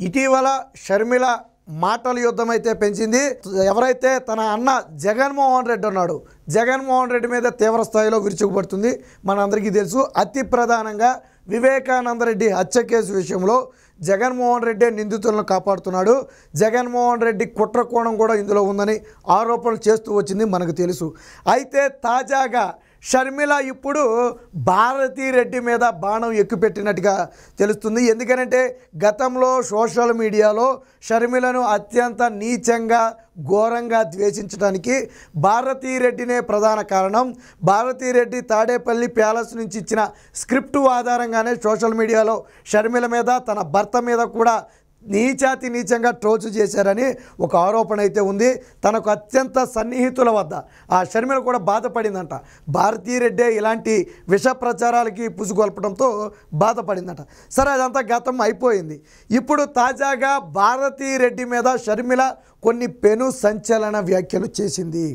ఇటీవల షర్మిల మాటల యుద్ధం అయితే పెంచింది. ఎవరైతే తన అన్న జగన్మోహన్ రెడ్డి ఉన్నాడు, జగన్మోహన్ రెడ్డి మీద తీవ్ర స్థాయిలో విరుచుకుపడుతుంది. మనందరికీ తెలుసు, అతి ప్రధానంగా వివేకానందరెడ్డి హత్య కేసు విషయంలో జగన్మోహన్ రెడ్డి నిందితులను కాపాడుతున్నాడు. జగన్మోహన్ రెడ్డి కుట్ర కోణం కూడా ఇందులో ఉందని ఆరోపణలు చేస్తూ వచ్చింది మనకు తెలుసు. అయితే తాజాగా షర్మిల ఇప్పుడు భారతీ రెడ్డి మీద బాణం ఎక్కుపెట్టినట్టుగా తెలుస్తుంది. ఎందుకనంటే గతంలో సోషల్ మీడియాలో షర్మిలను అత్యంత నీచంగా ఘోరంగా ద్వేషించడానికి భారతీ రెడ్డినే ప్రధాన కారణం. భారతీ రెడ్డి తాడేపల్లి ప్యాలెస్ నుంచి ఇచ్చిన స్క్రిప్టు ఆధారంగానే సోషల్ మీడియాలో షర్మిల మీద తన భర్త మీద కూడా నీచాతి నీచంగా ట్రోల్స్ చేశారని ఒక ఆరోపణ అయితే ఉంది. తనకు అత్యంత సన్నిహితుల వద్ద ఆ షర్మిల కూడా బాధపడిందంట. భారతీ రెడ్డే ఇలాంటి విష ప్రచారాలకి పుసుగొల్పడంతో బాధపడిందంట. సరే, అదంతా గతం అయిపోయింది. ఇప్పుడు తాజాగా భారతీ రెడ్డి మీద షర్మిల కొన్ని పెను సంచలన వ్యాఖ్యలు చేసింది.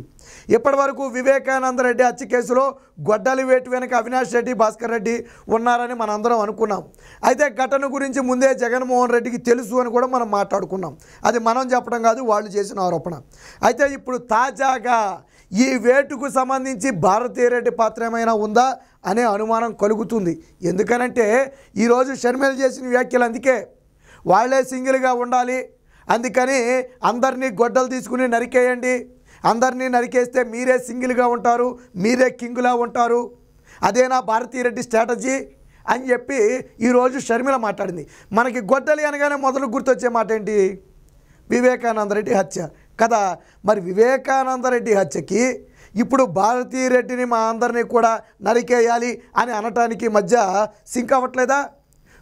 ఇప్పటి వరకు వివేకానందరెడ్డి హత్య కేసులో గొడ్డలి వేటు వెనుక అవినాష్ రెడ్డి, భాస్కర్ రెడ్డి ఉన్నారని మనందరం అనుకున్నాం. అయితే ఘటన గురించి ముందే జగన్మోహన్ రెడ్డికి తెలుసు అని కూడా మనం మాట్లాడుకున్నాం. అది మనం చెప్పడం కాదు, వాళ్ళు చేసిన ఆరోపణ. అయితే ఇప్పుడు తాజాగా ఈ వేటుకు సంబంధించి భారతీ రెడ్డి పాత్ర ఏమైనా ఉందా అనే అనుమానం కలుగుతుంది. ఎందుకనంటే ఈరోజు షర్మిల చేసిన వ్యాఖ్యలు అందుకే వాళ్ళే సింగిల్గా ఉండాలి, అందుకని అందరినీ గొడ్డలు తీసుకుని నరికేయండి, అందరినీ నరికేస్తే మీరే సింగిల్గా ఉంటారు, మీరే కింగులా ఉంటారు, అదేనా భారతీ రెడ్డి స్ట్రాటజీ అని చెప్పి ఈరోజు షర్మిల మాట్లాడింది. మనకి గొడ్డలి అనగానే మొదలు గుర్తొచ్చే మాట ఏంటి? వివేకానందరెడ్డి హత్య కదా. మరి వివేకానందరెడ్డి హత్యకి ఇప్పుడు భారతీ రెడ్డిని మా అందరినీ కూడా నరికేయాలి అని అనటానికి మధ్య సింక్ అవ్వట్లేదా?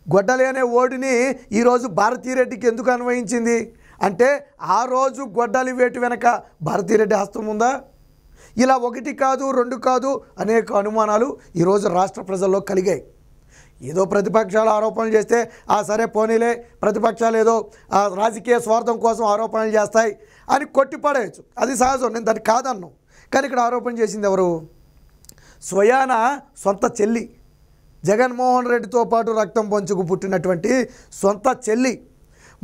గొడ్డలి అనే ఓడిని ఈరోజు భారతీ రెడ్డికి ఎందుకు అన్వయించింది అంటే ఆ రోజు గొడ్డలి వేటు వెనక భారతీ రెడ్డి హస్తం ఉందా? ఇలా ఒకటి కాదు, రెండు కాదు, అనేక అనుమానాలు ఈరోజు రాష్ట్ర ప్రజల్లో కలిగాయి. ఏదో ప్రతిపక్షాలు ఆరోపణలు చేస్తే సరే పోనీలే, ప్రతిపక్షాలు ఏదో రాజకీయ స్వార్థం కోసం ఆరోపణలు చేస్తాయి అని కొట్టిపడేయచ్చు, అది సహజం, నేను దాన్ని కాదన్నాను. కానీ ఇక్కడ ఆరోపణ చేసింది ఎవరు? స్వయాన సొంత చెల్లి, జగన్మోహన్ రెడ్డితో పాటు రక్తం పంచుకు పుట్టినటువంటి సొంత చెల్లి.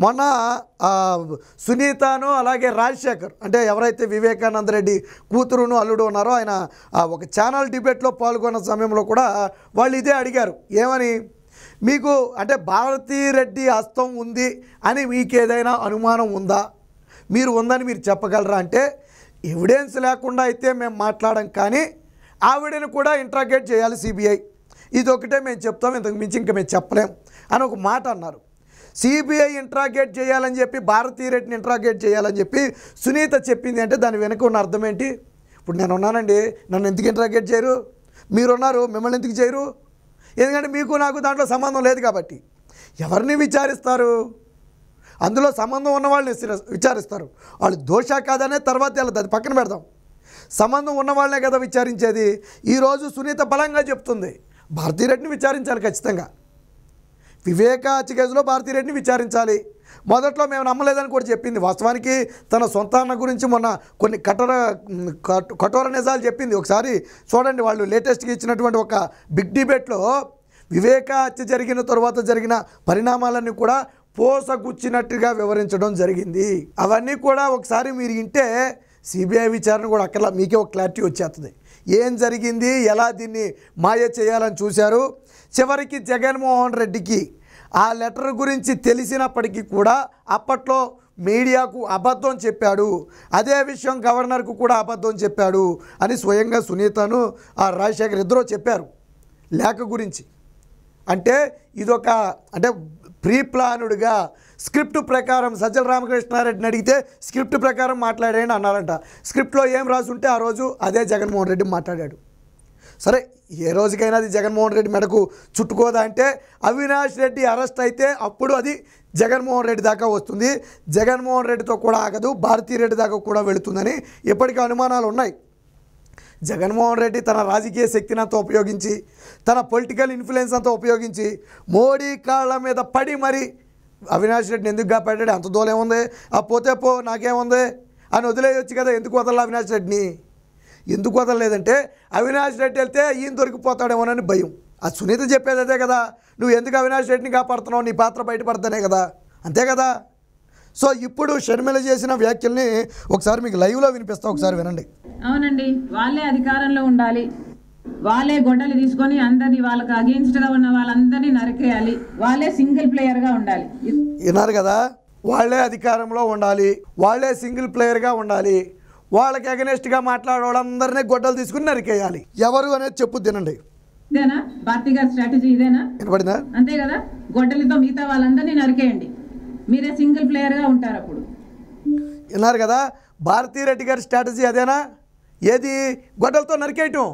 మొన్న సునీతను అలాగే రాజశేఖర్, అంటే ఎవరైతే వివేకానందరెడ్డి కూతురును అల్లుడు ఉన్నారో ఆయన ఒక ఛానల్ డిబేట్లో పాల్గొన్న సమయంలో కూడా వాళ్ళు ఇదే అడిగారు. ఏమని? మీకు అంటే భారతీ రెడ్డి హస్తం ఉంది అని మీకు ఏదైనా అనుమానం ఉందా? మీరు ఉందని మీరు చెప్పగలరా అంటే ఎవిడెన్స్ లేకుండా అయితే మేము మాట్లాడం, కానీ ఆవిడని కూడా ఇంట్రాగేట్ చేయాలి సిబిఐ, ఇది ఒకటే మేము చెప్తాం, ఇంతకు మించి ఇంకా మేము చెప్పలేం అని ఒక మాట అన్నారు. సిబిఐ ఇంట్రాగేట్ చేయాలని చెప్పి, భారతీ రెడ్డిని ఇంట్రాగేట్ చేయాలని చెప్పి సునీత చెప్పింది అంటే దాని వెనుక ఉన్న అర్థం ఏంటి? ఇప్పుడు నేను ఉన్నానండి, నన్ను ఎందుకు ఇంట్రాగేట్ చేయరు? మీరున్నారు, మిమ్మల్ని ఎందుకు చేయరు? ఎందుకంటే మీకు నాకు దాంట్లో సంబంధం లేదు కాబట్టి. ఎవరిని విచారిస్తారు? అందులో సంబంధం ఉన్న వాళ్ళని విచారిస్తారు. వాళ్ళు దోషా కాదనే తర్వాత వెళ్ళదు, అది పక్కన పెడదాం. సంబంధం ఉన్న వాళ్ళనే కదా విచారించేది. ఈరోజు సునీత బలంగా చెప్తుంది భారతీ రెడ్డిని విచారించాలి ఖచ్చితంగా. వివేక హత్య కేసులో భారతీ రెడ్డిని విచారించాలి. మొదట్లో మేము నమ్మలేదని కూడా చెప్పింది. వాస్తవానికి తన సొంత అన్న గురించి మొన్న కొన్ని కఠోర నిజాలు చెప్పింది. ఒకసారి చూడండి, వాళ్ళు లేటెస్ట్గా ఇచ్చినటువంటి ఒక బిగ్ డిబేట్లో వివేక హత్య జరిగిన తర్వాత జరిగిన పరిణామాలన్నీ కూడా పోసగుచ్చినట్టుగా వివరించడం జరిగింది. అవన్నీ కూడా ఒకసారి మీరు వింటే సిబిఐ విచారణ కూడా అక్కడ మీకే ఒక క్లారిటీ వచ్చేస్తుంది. ఏం జరిగింది, ఎలా దీన్ని మాయ చేయాలని చూశారు. చివరికి జగన్మోహన్ రెడ్డికి ఆ లెటర్ గురించి తెలిసినప్పటికీ కూడా అప్పట్లో మీడియాకు అబద్ధం చెప్పాడు, అదే విషయం గవర్నర్కు కూడా అబద్ధం చెప్పాడు అని స్వయంగా సునీతను రాజశేఖర్ ఇద్దరూ చెప్పారు లేఖ గురించి. అంటే ఇదొక అంటే ప్రీ ప్లానుడ్గా స్క్రిప్ట్ ప్రకారం సజ్జల రామకృష్ణారెడ్డిని అడిగితే స్క్రిప్ట్ ప్రకారం మాట్లాడేయండి అన్నారంట. స్క్రిప్ట్లో ఏం రాసి ఉంటే ఆ రోజు అదే జగన్మోహన్ రెడ్డి మాట్లాడాడు. సరే, ఏ రోజుకైనా అది జగన్మోహన్ రెడ్డి మెడకు చుట్టుకోదా అంటే అవినాష్ రెడ్డి అరెస్ట్ అయితే అప్పుడు అది జగన్మోహన్ రెడ్డి దాకా వస్తుంది. జగన్మోహన్ రెడ్డితో కూడా ఆగదు, భారతీ రెడ్డి దాకా కూడా వెళుతుందని ఇప్పటికీ అనుమానాలు ఉన్నాయి. జగన్మోహన్ రెడ్డి తన రాజకీయ శక్తిని అంతా ఉపయోగించి, తన పొలిటికల్ ఇన్ఫ్లుయెన్స్ అంతా ఉపయోగించి మోడీ కాళ్ళ మీద పడి మరి అవినాష్ రెడ్డిని ఎందుకు కాపాడాడు? అంత దూలేముంది, పోతే పో నాకేముంది అని వదిలేయొచ్చు కదా. ఎందుకు వదల అవినాష్ రెడ్డిని? ఎందుకు వదలలేదంటే అవినాష్ రెడ్డి వెళ్తే ఈయన దొరికిపోతాడేమోనని భయం. ఆ సునీత చెప్పేది అదే కదా, నువ్వు ఎందుకు అవినాష్ రెడ్డిని కాపాడుతున్నావు, నీ పాత్ర బయటపడతానే కదా అంతే కదా. సో ఇప్పుడు షర్మిల చేసిన వ్యాఖ్యల్ని ఒకసారి మీకు లైవ్లో వినిపిస్తా, ఒకసారి వినండి. అవునండి, వాళ్ళే అధికారంలో ఉండాలి, వాళ్ళే గొడ్డలు తీసుకొని అందరినీ వాళ్ళకి అగేన్స్ట్గా ఉన్న వాళ్ళందరినీ నరికేయాలి, వాళ్ళే సింగిల్ ప్లేయర్గా ఉండాలి. విన్నారు కదా, వాళ్ళే అధికారంలో ఉండాలి, వాళ్ళే సింగిల్ ప్లేయర్గా ఉండాలి, వాళ్ళకి అగెనెస్ట్గా మాట్లాడే వాళ్ళందరినీ గొడ్డలు తీసుకుని నరికేయాలి. ఎవరు అనేది చెప్పు తినండి. ఇదేనా భారతి గారి స్ట్రాటజీ? ఇదేనా? వినపడిందా? అంతే కదా, గొడ్డలితో మిగతా వాళ్ళందరినీ నరికేయండి, మీరే సింగిల్ ప్లేయర్గా ఉంటారు అప్పుడు. విన్నారు కదా, భారతీ రెడ్డి గారి స్ట్రాటజీ అదేనా? ఏది? గొడ్డలతో నరికేయటం.